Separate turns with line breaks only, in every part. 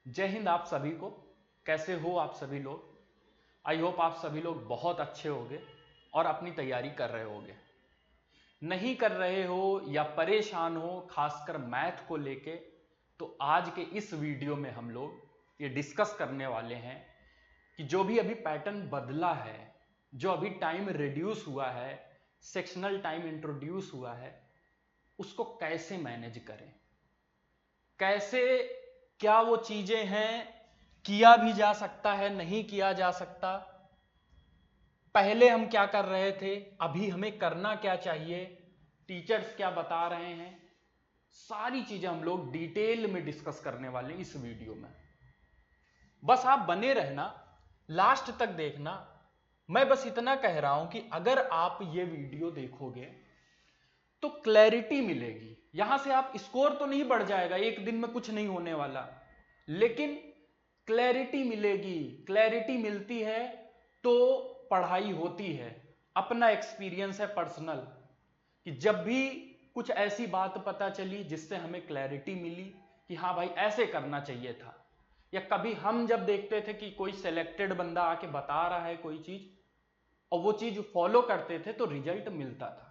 जय हिंद आप सभी को। कैसे हो आप सभी लोग? आई होप आप सभी लोग बहुत अच्छे होंगे और अपनी तैयारी कर रहे होंगे। नहीं कर रहे हो या परेशान हो खासकर मैथ को लेके, तो आज के इस वीडियो में हम लोग ये डिस्कस करने वाले हैं कि जो भी अभी पैटर्न बदला है, जो अभी टाइम रिड्यूस हुआ है, सेक्शनल टाइम इंट्रोड्यूस हुआ है, उसको कैसे मैनेज करें, कैसे, क्या वो चीजें हैं, किया भी जा सकता है, नहीं किया जा सकता, पहले हम क्या कर रहे थे, अभी हमें करना क्या चाहिए, टीचर्स क्या बता रहे हैं, सारी चीजें हम लोग डिटेल में डिस्कस करने वाले हैं इस वीडियो में। बस आप बने रहना, लास्ट तक देखना। मैं बस इतना कह रहा हूं कि अगर आप ये वीडियो देखोगे तो क्लैरिटी मिलेगी। यहां से आप स्कोर तो नहीं बढ़ जाएगा, एक दिन में कुछ नहीं होने वाला, लेकिन क्लैरिटी मिलेगी। क्लैरिटी मिलती है तो पढ़ाई होती है। अपना एक्सपीरियंस है पर्सनल कि जब भी कुछ ऐसी बात पता चली जिससे हमें क्लैरिटी मिली कि हाँ भाई ऐसे करना चाहिए था, या कभी हम जब देखते थे कि कोई सिलेक्टेड बंदा आके बता रहा है कोई चीज और वो चीज फॉलो करते थे तो रिजल्ट मिलता था,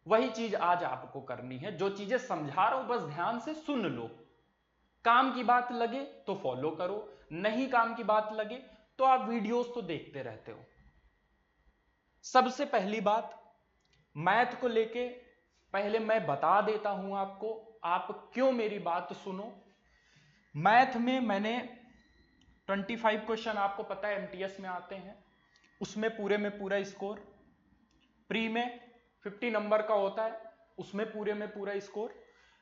वही चीज आज आपको करनी है। जो चीजें समझा रहा हूं बस ध्यान से सुन लो। काम की बात लगे तो फॉलो करो, नहीं काम की बात लगे तो आप वीडियोस तो देखते रहते हो। सबसे पहली बात, मैथ को लेके पहले मैं बता देता हूं आपको, आप क्यों मेरी बात सुनो। मैथ में मैंने 25 क्वेश्चन, आपको पता है एमटीएस में आते हैं, उसमें पूरे में पूरा स्कोर, प्री में 50 नंबर का होता है, उसमें पूरे में पूरा स्कोर,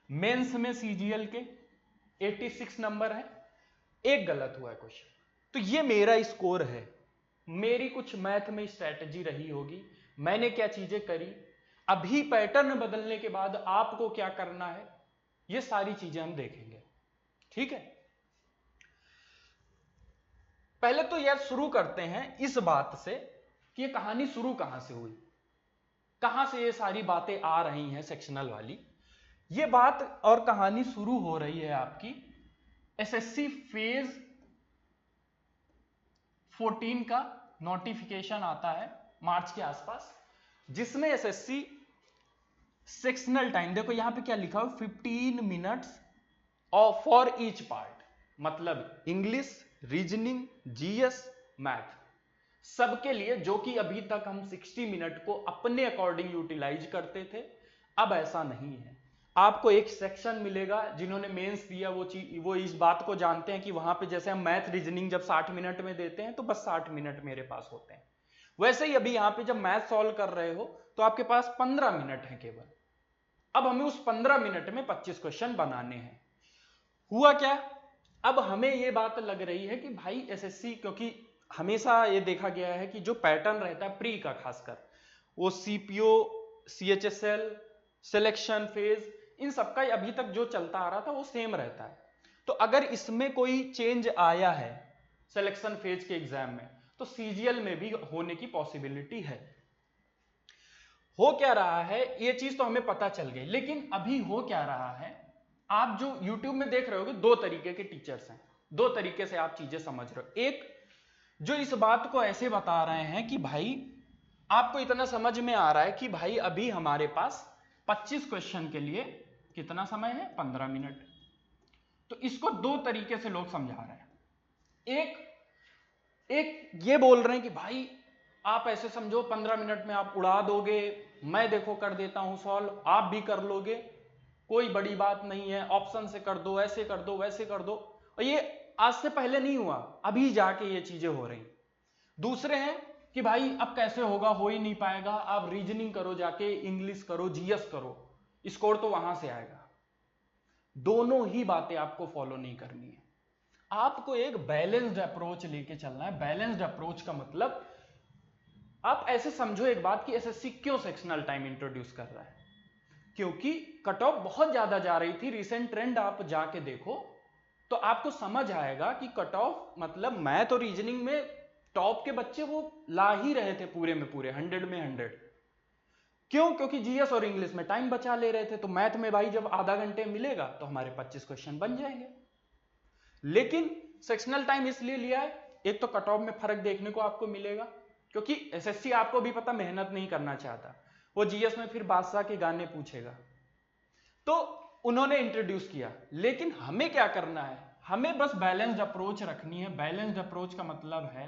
मेंस में सीजीएल के 86 नंबर है, एक गलत हुआ है क्वेश्चन, तो ये मेरा स्कोर है। मेरी कुछ मैथ में स्ट्रैटेजी रही होगी, मैंने क्या चीजें करी, अभी पैटर्न बदलने के बाद आपको क्या करना है, ये सारी चीजें हम देखेंगे। ठीक है, पहले तो यार शुरू करते हैं इस बात से कि ये कहानी शुरू कहां से हुई, कहां से ये सारी बातें आ रही हैं सेक्शनल वाली। ये बात और कहानी शुरू हो रही है आपकी एसएससी फेज 14 का नोटिफिकेशन आता है मार्च के आसपास, जिसमें एसएससी सेक्शनल टाइम, देखो यहां पे क्या लिखा हो, 15 मिनट्स और फॉर ईच पार्ट, मतलब इंग्लिश, रीजनिंग, जीएस, मैथ, सबके लिए, जो कि अभी तक हम 60 मिनट को अपने अकॉर्डिंग यूटिलाइज करते थे, अब ऐसा नहीं है। आपको एक सेक्शन मिलेगा, जिन्होंने मेंस दिया वो इस बात को जानते हैं कि वहां पे जैसे हम मैथ रीजनिंग जब 60 मिनट में देते हैं तो बस 60 मिनट मेरे पास होते हैं, वैसे ही अभी यहां पे जब मैथ सॉल्व कर रहे हो तो आपके पास 15 मिनट है केवल। अब हमें उस 15 मिनट में 25 क्वेश्चन बनाने हैं। हुआ क्या, अब हमें यह बात लग रही है कि भाई एसएससी, क्योंकि हमेशा ये देखा गया है कि जो पैटर्न रहता है प्री का, खासकर वो सीपीओ, सीएचएसएल, सिलेक्शन फेज, इन सबका अभी तक जो चलता आ रहा था वो सेम रहता है। तो अगर इसमें कोई चेंज आया है सिलेक्शन फेज के एग्जाम में, तो सीजीएल में भी होने की पॉसिबिलिटी है। हो क्या रहा है, ये चीज तो हमें पता चल गई, लेकिन अभी हो क्या रहा है, आप जो YouTube में देख रहे होगे, दो तरीके के टीचर्स हैं, दो तरीके से आप चीजें समझ रहे हो। एक जो इस बात को ऐसे बता रहे हैं कि भाई आपको इतना समझ में आ रहा है कि भाई अभी हमारे पास 25 क्वेश्चन के लिए कितना समय है, 15 मिनट। तो इसको दो तरीके से लोग समझा रहे हैं। एक ये बोल रहे हैं कि भाई आप ऐसे समझो 15 मिनट में आप उड़ा दोगे, मैं देखो कर देता हूं सॉल्व, आप भी कर लोगे, कोई बड़ी बात नहीं है, ऑप्शन से कर दो, ऐसे कर दो, वैसे कर दो। और ये आज से पहले नहीं हुआ, अभी जाके ये चीजें हो रही। दूसरे हैं कि भाई अब कैसे होगा, हो ही नहीं पाएगा, आप रीजनिंग करो, जाके इंग्लिश करो, जीएस करो, स्कोर तो वहां से आएगा। दोनों ही बातें आपको फॉलो नहीं करनी है, आपको एक बैलेंस्ड अप्रोच लेके चलना है। बैलेंस्ड अप्रोच का मतलब, आप ऐसे समझो एक बात कि एसएससी क्यों सेक्शनल टाइम इंट्रोड्यूस कर रहा है, क्योंकि कट ऑफ बहुत ज्यादा जा रही थी। रिसेंट ट्रेंड आप जाके देखो तो आपको समझ आएगा कि कट ऑफ, मतलब मैथ और रीजनिंग में टॉप के बच्चे वो ला ही रहे थे पूरे में पूरे 100 में 100। क्यों? क्योंकि जीएस और इंग्लिश में टाइम बचा ले रहे थे, तो मैथ में भाई जब आधा घंटे मिलेगा तो हमारे 25 क्वेश्चन बन जाएंगे। लेकिन सेक्शनल टाइम इसलिए लिया है, एक तो कट ऑफ में फर्क देखने को आपको मिलेगा, क्योंकि एसएससी आपको भी पता मेहनत नहीं करना चाहता, वो जीएस में फिर बादशाह के गाने पूछेगा, तो उन्होंने इंट्रोड्यूस किया। लेकिन हमें क्या करना है, हमें बस बैलेंस्ड अप्रोच रखनी है। बैलेंस्ड अप्रोच का मतलब है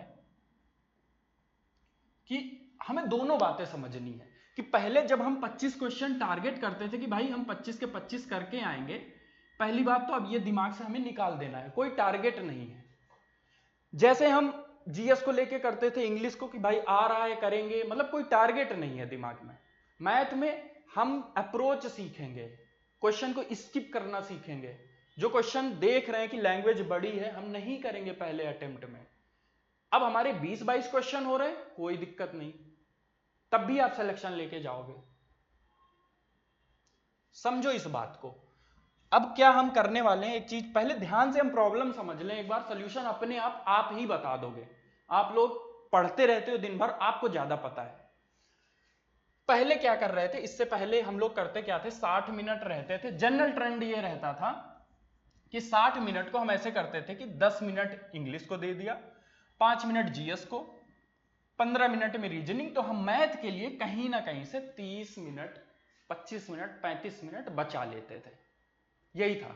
कि हमें दोनों बातें समझनी है कि पहले जब हम 25 क्वेश्चन टारगेट करते थे कि भाई हम 25 के 25 करके आएंगे, पहली बात तो अब ये दिमाग से हमें निकाल देना है, कोई टारगेट नहीं है। जैसे हम जीएस को लेके करते थे इंग्लिश को कि भाई आ रहा है करेंगे, मतलब कोई टारगेट नहीं है दिमाग में। मैथ में हम अप्रोच सीखेंगे, क्वेश्चन को स्किप करना सीखेंगे। जो क्वेश्चन देख रहे हैं कि लैंग्वेज बड़ी है, हम नहीं करेंगे पहले अटेम्प्ट में। अब हमारे 20-22 क्वेश्चन हो रहे हैं, कोई दिक्कत नहीं, तब भी आप सिलेक्शन लेके जाओगे। समझो इस बात को। अब क्या हम करने वाले हैं, एक चीज पहले ध्यान से हम प्रॉब्लम समझ लें एक बार, सॉल्यूशन अपने आप ही बता दोगे। आप लोग पढ़ते रहते हो दिन भर, आपको ज्यादा पता है। पहले क्या कर रहे थे, इससे पहले हम लोग करते क्या थे, 60 मिनट रहते थे। जनरल ट्रेंड ये रहता था कि 60 मिनट को हम ऐसे करते थे कि 10 मिनट इंग्लिश को दे दिया, 5 मिनट जीएस को, 15 मिनट में रीजनिंग। तो हम मैथ के लिए कहीं ना कहीं से 30 मिनट, 25 मिनट, 35 मिनट बचा लेते थे, यही था।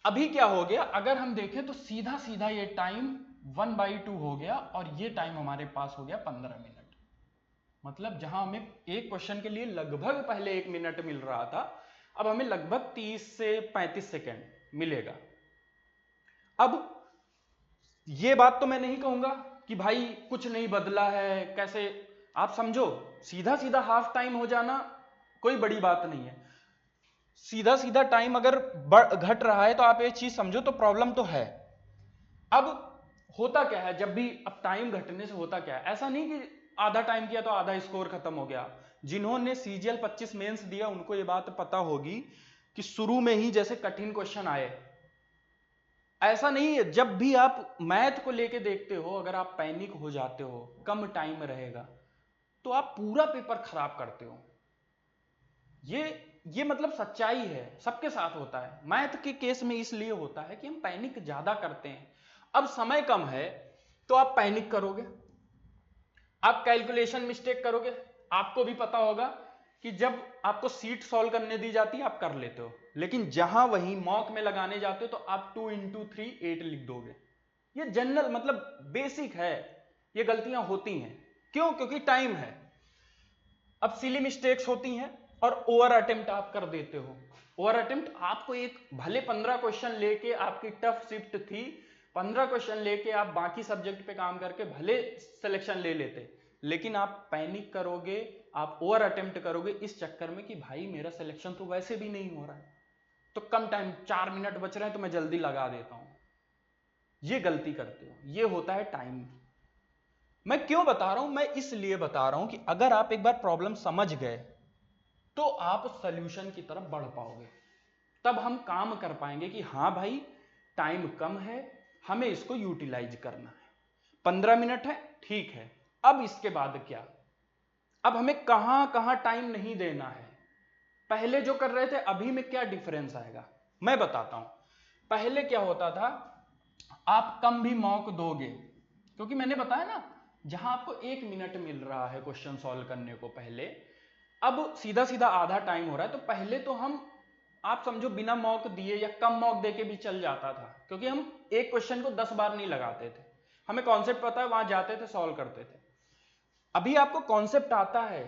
अभी क्या हो गया, अगर हम देखें तो सीधा सीधा ये टाइम 1/2 हो गया, और ये टाइम हमारे पास हो गया 15 मिनट। मतलब जहां हमें एक क्वेश्चन के लिए लगभग पहले 1 मिनट मिल रहा था, अब हमें लगभग 30 से 35 सेकेंड मिलेगा। अब ये बात तो मैं नहीं कहूंगा कि भाई कुछ नहीं बदला है, कैसे, आप समझो सीधा सीधा हाफ टाइम हो जाना कोई बड़ी बात नहीं है। सीधा सीधा टाइम अगर घट रहा है तो आप एक चीज समझो, तो प्रॉब्लम तो है। अब होता क्या है, जब भी अब टाइम घटने से होता क्या है, ऐसा नहीं कि आधा टाइम किया तो आधा स्कोर खत्म हो गया। जिन्होंने सीजीएल 25 मेंस दिया उनको ये बात पता होगी कि शुरू में ही जैसे कठिन क्वेश्चन आए, ऐसा नहीं है। जब भी आप मैथ को लेके देखते हो, अगर आप पैनिक हो जाते हो, कम टाइम रहेगा, तो आप पूरा पेपर खराब करते हो। ये मतलब सच्चाई है, सबके साथ होता है। मैथ के केस में इसलिए होता है कि हम पैनिक ज्यादा करते हैं। अब समय कम है तो आप पैनिक करोगे, आप कैलकुलेशन मिस्टेक करोगे। आपको भी पता होगा कि जब आपको सीट सॉल्व करने दी जाती है आप कर लेते हो, लेकिन जहां वही मॉक में लगाने जाते हो तो आप 2 × 3 8 लिख दोगे। ये जनरल मतलब बेसिक है, ये गलतियां होती हैं। क्यों? क्योंकि टाइम है। अब सिली मिस्टेक्स होती हैं और ओवर अटेम्प्ट आप कर देते हो। ओवर अटेम्प्ट, आपको एक भले 15 क्वेश्चन लेके, आपकी टफ शिफ्ट थी, 15 क्वेश्चन लेके आप बाकी सब्जेक्ट पे काम करके भले सिलेक्शन ले लेते, लेकिन आप पैनिक करोगे, आप ओवर अटेम्प्ट करोगे इस चक्कर में कि भाई मेरा सिलेक्शन तो वैसे भी नहीं हो रहा है, तो कम टाइम, 4 मिनट बच रहे हैं तो मैं जल्दी लगा देता हूं। ये गलती करते हो, ये होता है टाइम। मैं क्यों बता रहा हूं, मैं इसलिए बता रहा हूं कि अगर आप एक बार प्रॉब्लम समझ गए तो आप सॉल्यूशन की तरफ बढ़ पाओगे। तब हम काम कर पाएंगे कि हाँ भाई टाइम कम है, हमें इसको यूटिलाइज करना है। 15 मिनट है, ठीक है, अब इसके बाद क्या, अब हमें कहां कहां टाइम नहीं देना है। पहले जो कर रहे थे अभी में क्या डिफरेंस आएगा, मैं बताता हूं। पहले क्या होता था, आप कम भी मॉक दोगे, क्योंकि मैंने बताया ना, जहां आपको 1 मिनट मिल रहा है क्वेश्चन सॉल्व करने को पहले, अब सीधा सीधा आधा टाइम हो रहा है, तो पहले तो हम, आप समझो बिना मॉक दिए या कम मॉक देके भी चल जाता था, क्योंकि हम एक क्वेश्चन को 10 बार नहीं लगाते थे, हमें कॉन्सेप्ट पता है, वहां जाते थे सॉल्व करते थे। अभी आपको कॉन्सेप्ट आता है,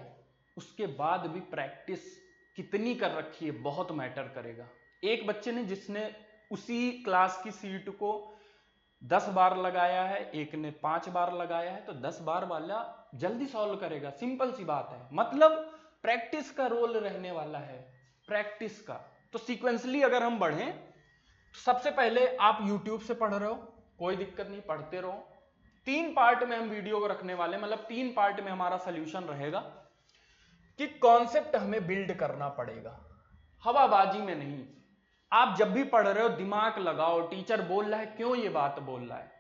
उसके बाद भी प्रैक्टिस कितनी कर रखी है बहुत मैटर करेगा। एक बच्चे ने जिसने उसी क्लास की सीट को 10 बार लगाया है, एक ने 5 बार लगाया है, तो 10 बार वाला जल्दी सॉल्व करेगा, सिंपल सी बात है। मतलब प्रैक्टिस का रोल रहने वाला है, प्रैक्टिस का। तो सीक्वेंसली अगर हम बढ़ें, तो सबसे पहले आप यूट्यूब से पढ़ रहे हो, कोई दिक्कत नहीं, पढ़ते रहो। 3 पार्ट में हम वीडियो को रखने वाले, मतलब 3 पार्ट में हमारा सोल्यूशन रहेगा कि कॉन्सेप्ट हमें बिल्ड करना पड़ेगा, हवाबाजी में नहीं। आप जब भी पढ़ रहे हो दिमाग लगाओ, टीचर बोल रहा है क्यों ये बात बोल रहा है,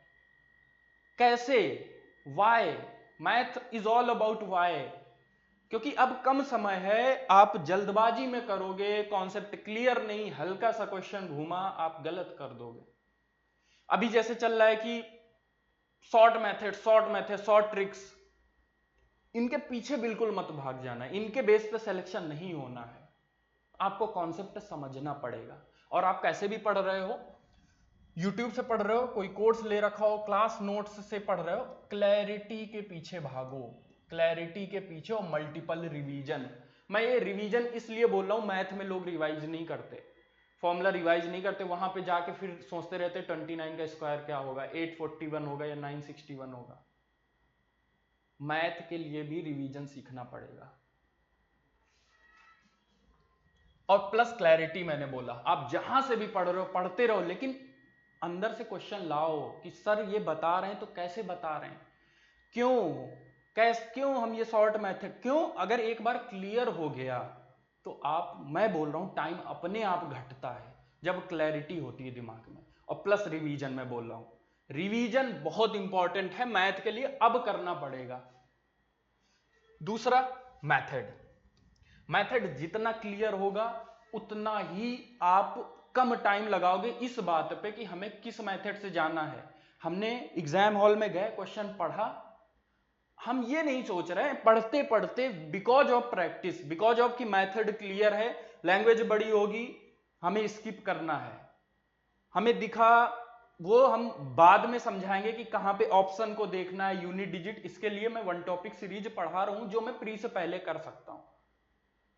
कैसे, why, math is all about why. क्योंकि अब कम समय है, आप जल्दबाजी में करोगे, कॉन्सेप्ट क्लियर नहीं, हल्का सा क्वेश्चन घूमा, आप गलत कर दोगे। अभी जैसे चल रहा है कि शॉर्ट ट्रिक्स, इनके पीछे बिल्कुल मत भाग जाना, इनके बेस पे सिलेक्शन नहीं होना है। आपको कॉन्सेप्ट समझना पड़ेगा। और आप कैसे भी पढ़ रहे हो, यूट्यूब से पढ़ रहे हो, कोई कोर्स ले रखा हो, क्लास नोट्स से पढ़ रहे हो, क्लैरिटी के पीछे भागो, क्लैरिटी के पीछे और मल्टीपल रिवीजन। मैं ये रिवीजन इसलिए बोल रहा हूं, मैथ में लोग रिवाइज नहीं करते, फॉर्मूला रिवाइज नहीं करते, वहां पे जाके फिर सोचते रहते 29 का स्क्वायर क्या होगा, 841 होगा या 961 होगा। मैथ के लिए भी रिवीजन सीखना पड़ेगा। और प्लस क्लैरिटी, मैंने बोला आप जहां से भी पढ़ रहे हो पढ़ते रहो, लेकिन अंदर से क्वेश्चन लाओ कि सर ये बता रहे हैं तो कैसे बता रहे हैं, क्यों हम ये शॉर्ट मेथड क्यों। अगर एक बार क्लियर हो गया तो मैं बोल रहा हूं टाइम अपने आप घटता है जब क्लैरिटी होती है दिमाग में। और प्लस रिवीजन, मैं बोल रहा हूं रिवीजन बहुत इंपॉर्टेंट है मैथ के लिए, अब करना पड़ेगा। दूसरा मेथड जितना क्लियर होगा उतना ही आप कम टाइम लगाओगे इस बात पे कि हमें किस मेथड से जाना है। हमने एग्जाम हॉल में गए, क्वेश्चन पढ़ा, हम ये नहीं सोच रहे हैं पढ़ते पढ़ते because of practice, because of कि मेथड क्लियर है, लैंग्वेज बड़ी होगी, हमें स्किप करना है, हमें दिखा, वो हम बाद में समझाएंगे कि कहां पे ऑप्शन को देखना है, यूनिट डिजिट। इसके लिए मैं वन टॉपिक सीरीज पढ़ा रहा हूं जो मैं प्री से पहले कर सकता हूं,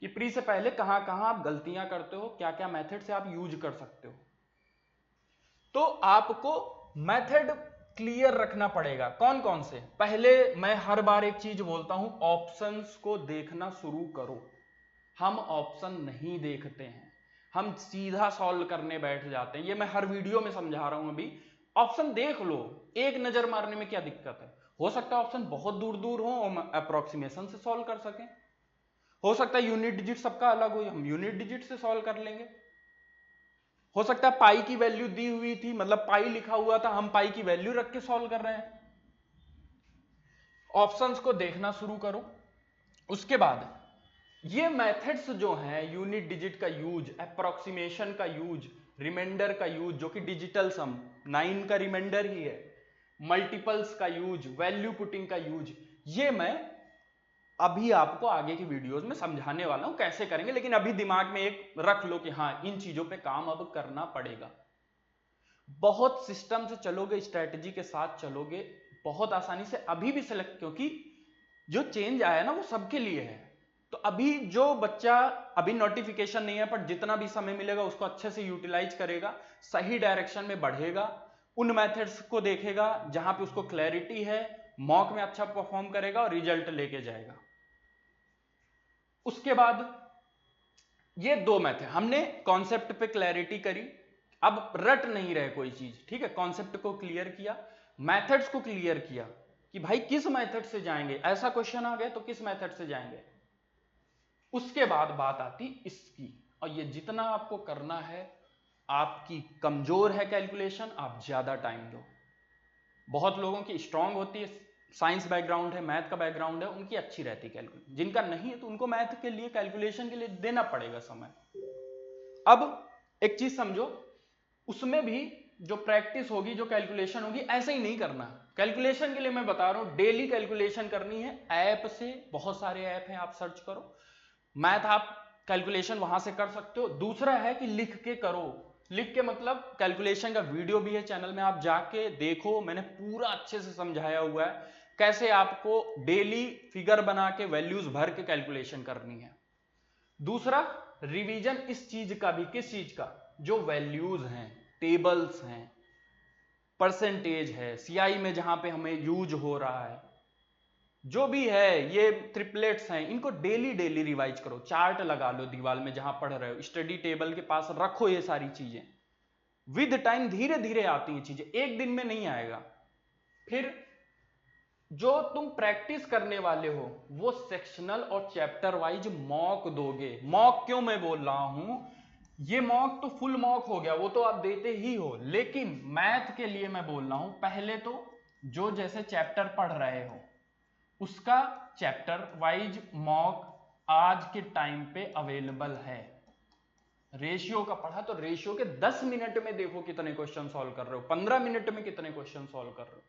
कि प्री से पहले कहां कहां आप गलतियां करते हो, क्या क्या मेथड से आप यूज कर सकते हो। तो आपको मेथड क्लियर रखना पड़ेगा। कौन कौन से, पहले मैं हर बार एक चीज बोलता हूं, ऑप्शंस को देखना शुरू करो। हम ऑप्शन नहीं देखते हैं, हम सीधा सॉल्व करने बैठ जाते हैं। ये मैं हर वीडियो में समझा रहा हूं। अभी ऑप्शन देख लो, एक नजर मारने में क्या दिक्कत है। हो सकता है ऑप्शन बहुत दूर दूर हो, हम अप्रोक्सीमेशन से सॉल्व कर सकें। हो सकता है यूनिट डिजिट सबका अलग हो, हम यूनिट डिजिट से सॉल्व कर लेंगे। हो सकता है पाई की वैल्यू दी हुई थी, मतलब पाई लिखा हुआ था, हम पाई की वैल्यू रख के सॉल्व कर रहे हैं। ऑप्शंस को देखना शुरू करो। उसके बाद ये मेथड्स जो हैं, यूनिट डिजिट का यूज, अप्रोक्सीमेशन का यूज, रिमाइंडर का यूज जो कि डिजिटल सम 9 का रिमाइंडर ही है, मल्टीपल्स का यूज, वैल्यू पुटिंग का यूज, ये मैं अभी आपको आगे की वीडियोस में समझाने वाला हूं कैसे करेंगे। लेकिन अभी दिमाग में एक रख लो कि हाँ इन चीजों पे काम अब करना पड़ेगा। बहुत सिस्टम से चलोगे, स्ट्रेटजी के साथ चलोगे, बहुत आसानी से अभी भी सिलेक्ट, क्योंकि जो चेंज आया ना वो सबके लिए है। तो अभी जो बच्चा, अभी नोटिफिकेशन नहीं है, पर जितना भी समय मिलेगा उसको अच्छे से यूटिलाइज करेगा, सही डायरेक्शन में बढ़ेगा, उन मेथड्स को देखेगा जहां पे उसको क्लैरिटी है, मॉक में अच्छा परफॉर्म करेगा और रिजल्ट लेके जाएगा। उसके बाद ये दो मेथड, हमने कॉन्सेप्ट पे क्लैरिटी करी, अब रट नहीं रहे कोई चीज, ठीक है। कॉन्सेप्ट को क्लियर किया, मेथड्स को क्लियर किया कि भाई किस मेथड से जाएंगे, ऐसा क्वेश्चन आ गया तो किस मेथड से जाएंगे। उसके बाद बात आती इसकी, और ये जितना आपको करना है, आपकी कमजोर है कैलकुलेशन, आप ज्यादा टाइम दो। बहुत लोगों की स्ट्रांग होती है, साइंस बैकग्राउंड है, मैथ का बैकग्राउंड है, उनकी अच्छी रहती है कैलकुलेशन। जिनका नहीं है तो उनको मैथ के लिए, कैलकुलेशन के लिए देना पड़ेगा समय। अब एक चीज समझो, उसमें भी जो प्रैक्टिस होगी, जो कैलकुलेशन होगी, ऐसे ही नहीं करना। कैलकुलेशन के लिए मैं बता रहा हूं डेली कैलकुलेशन करनी है। ऐप से, बहुत सारे ऐप हैं, आप सर्च करो मैथ, आप कैलकुलेशन वहां से कर सकते हो। दूसरा है कि लिख के करो, लिख के मतलब कैलकुलेशन का वीडियो भी है चैनल में, आप जाके देखो, मैंने पूरा अच्छे से समझाया हुआ है कैसे आपको डेली फिगर बना के वैल्यूज भर के कैलकुलेशन करनी है। दूसरा रिवीजन इस चीज का भी, किस चीज का, जो वैल्यूज हैं, टेबल्स हैं, परसेंटेज है, सीआई में जहां पे हमें यूज हो रहा है, जो भी है, ये ट्रिपलेट्स हैं, इनको डेली डेली रिवाइज करो। चार्ट लगा लो दीवार में जहां पढ़ रहे हो, स्टडी टेबल के पास रखो ये सारी चीजें। विद टाइम धीरे धीरे आती हैं चीजें, एक दिन में नहीं आएगा। फिर जो तुम प्रैक्टिस करने वाले हो वो सेक्शनल और चैप्टर वाइज मॉक दोगे। मॉक क्यों मैं बोल रहा हूं, ये मॉक तो फुल मॉक हो गया, वो तो आप देते ही हो, लेकिन मैथ के लिए मैं बोल रहा हूं पहले तो जो जैसे चैप्टर पढ़ रहे हो उसका चैप्टर वाइज मॉक आज के टाइम पे अवेलेबल है। रेशियो का पढ़ा तो रेशियो के 10 मिनट में देखो कितने क्वेश्चन सॉल्व कर रहे हो, 15 मिनट में कितने क्वेश्चन सॉल्व कर रहे हो।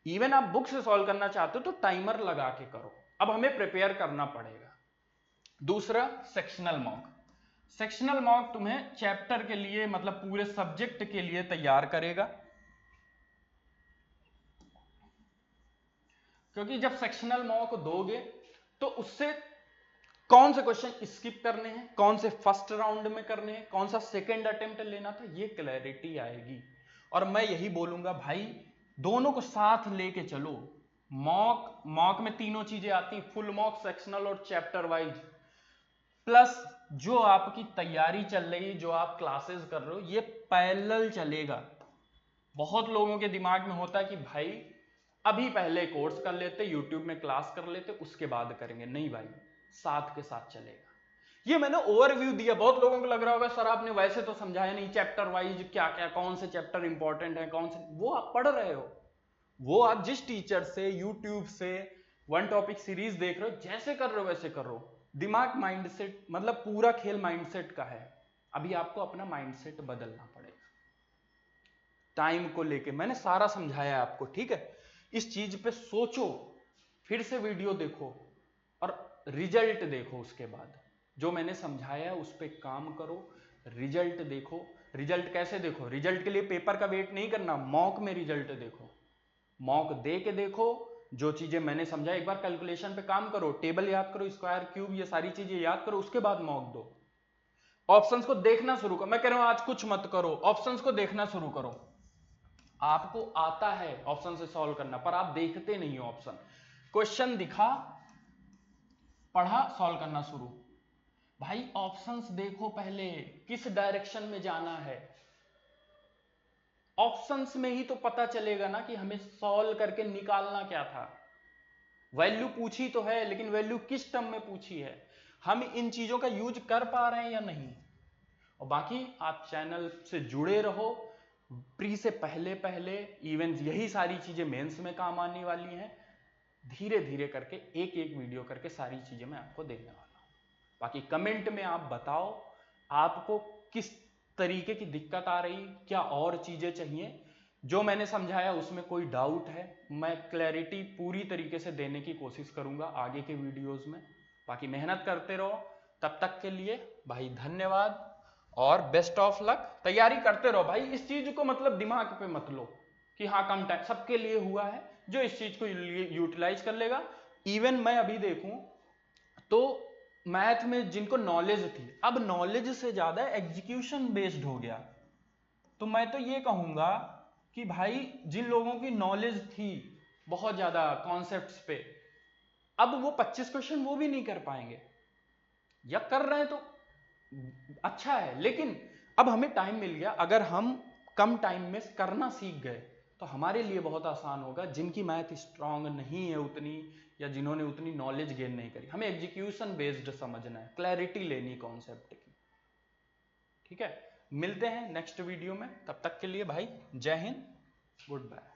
इवन आप बुक से सॉल्व करना चाहते हो तो टाइमर लगा के करो। अब हमें प्रिपेयर करना पड़ेगा। दूसरा, सेक्शनल मॉक। सेक्शनल मॉक तुम्हें चैप्टर के लिए मतलब पूरे सब्जेक्ट के लिए तैयार करेगा, क्योंकि जब सेक्शनल मॉक दोगे तो उससे कौन से क्वेश्चन स्किप करने हैं, कौन से फर्स्ट राउंड में करने हैं, कौन सा सेकंड अटेम्प्ट लेना था, ये क्लैरिटी आएगी। और मैं यही बोलूंगा भाई, दोनों को साथ लेके चलो। मॉक में तीनों चीजें आती हैं, फुल मॉक, सेक्शनल और चैप्टर वाइज। प्लस जो आपकी तैयारी चल रही, जो आप क्लासेस कर रहे हो, ये पैरेलल चलेगा। बहुत लोगों के दिमाग में होता है कि भाई अभी पहले कोर्स कर लेते, यूट्यूब में क्लास कर लेते, उसके बाद करेंगे। नहीं भाई, साथ के साथ चलेगा। ये मैंने ओवरव्यू दिया। बहुत लोगों को लग रहा होगा सर आपने वैसे तो समझाया नहीं, चैप्टर वाइज क्या क्या, कौन से चैप्टर इंपॉर्टेंट है, कौन से, वो आप पढ़ रहे हो, वो आप जिस टीचर से, यूट्यूब से वन टॉपिक सीरीज देख रहे हो, जैसे कर रहे हो वैसे कर रहे हो। दिमाग माइंडसेट, मतलब पूरा खेल माइंडसेट का है। अभी आपको अपना माइंडसेट बदलना पड़ेगा। टाइम को लेके मैंने सारा समझाया है आपको, ठीक है। इस चीज पे सोचो, फिर से वीडियो देखो और रिजल्ट देखो। उसके बाद जो मैंने समझाया है उस पर काम करो, रिजल्ट देखो। रिजल्ट कैसे देखो? रिजल्ट के लिए पेपर का वेट नहीं करना, मॉक में रिजल्ट देखो। मॉक दे के देखो, जो चीजें मैंने समझा एक बार कैलकुलेशन पे काम करो, टेबल याद करो, स्क्वायर क्यूब, ये सारी चीजें याद करो, उसके बाद मॉक दो। ऑप्शंस को देखना शुरू करो। मैं कह रहा हूं आज कुछ मत करो, ऑप्शंस को देखना शुरू करो। आपको आता है ऑप्शन से सॉल्व करना, पर आप देखते नहीं हो ऑप्शन। क्वेश्चन दिखा, पढ़ा, सॉल्व करना शुरू। भाई ऑप्शंस देखो पहले, किस डायरेक्शन में जाना है। ऑप्शंस में ही तो पता चलेगा ना कि हमें सॉल्व करके निकालना क्या था। वैल्यू पूछी तो है, लेकिन वैल्यू किस टर्म में पूछी है, हम इन चीजों का यूज कर पा रहे हैं या नहीं। और बाकी आप चैनल से जुड़े रहो, प्री से पहले पहले इवन यही सारी चीजें मेंस में काम आने वाली हैं। धीरे धीरे करके एक एक वीडियो करके सारी चीजें मैं आपको देने वाला हूं। बाकी कमेंट में आप बताओ आपको किस तरीके की दिक्कत आ रही, क्या और चीजें चाहिए। जो मैंने समझाया उसमें कोई डाउट है, मैं क्लैरिटी पूरी तरीके से देने की कोशिश करूंगा आगे के वीडियोस में। बाकी मेहनत करते रहो। तब तक के लिए भाई धन्यवाद और बेस्ट ऑफ लक। तैयारी करते रहो भाई, इस चीज को मतलब दिमाग पे मत लो कि हाँ कम टाइम, सबके लिए हुआ है। जो इस चीज को यूटिलाइज कर लेगा। इवन मैं अभी देखूं तो मैथ में जिनको नॉलेज थी, अब नॉलेज से ज्यादा एग्जीक्यूशन बेस्ड हो गया। तो मैं तो ये कहूंगा कि भाई जिन लोगों की नॉलेज थी बहुत ज्यादा कॉन्सेप्ट्स पे, अब वो 25 क्वेश्चन वो भी नहीं कर पाएंगे, या कर रहे हैं तो अच्छा है, लेकिन अब हमें टाइम मिल गया। अगर हम कम टाइम में करना सीख गए तो हमारे लिए बहुत आसान होगा। जिनकी मैथ स्ट्रांग नहीं है उतनी, या जिन्होंने उतनी नॉलेज गेन नहीं करी, हमें एग्जीक्यूशन बेस्ड समझना है, क्लैरिटी लेनी कॉन्सेप्ट की। ठीक है, मिलते हैं नेक्स्ट वीडियो में। तब तक के लिए भाई जय हिंद, गुड बाय।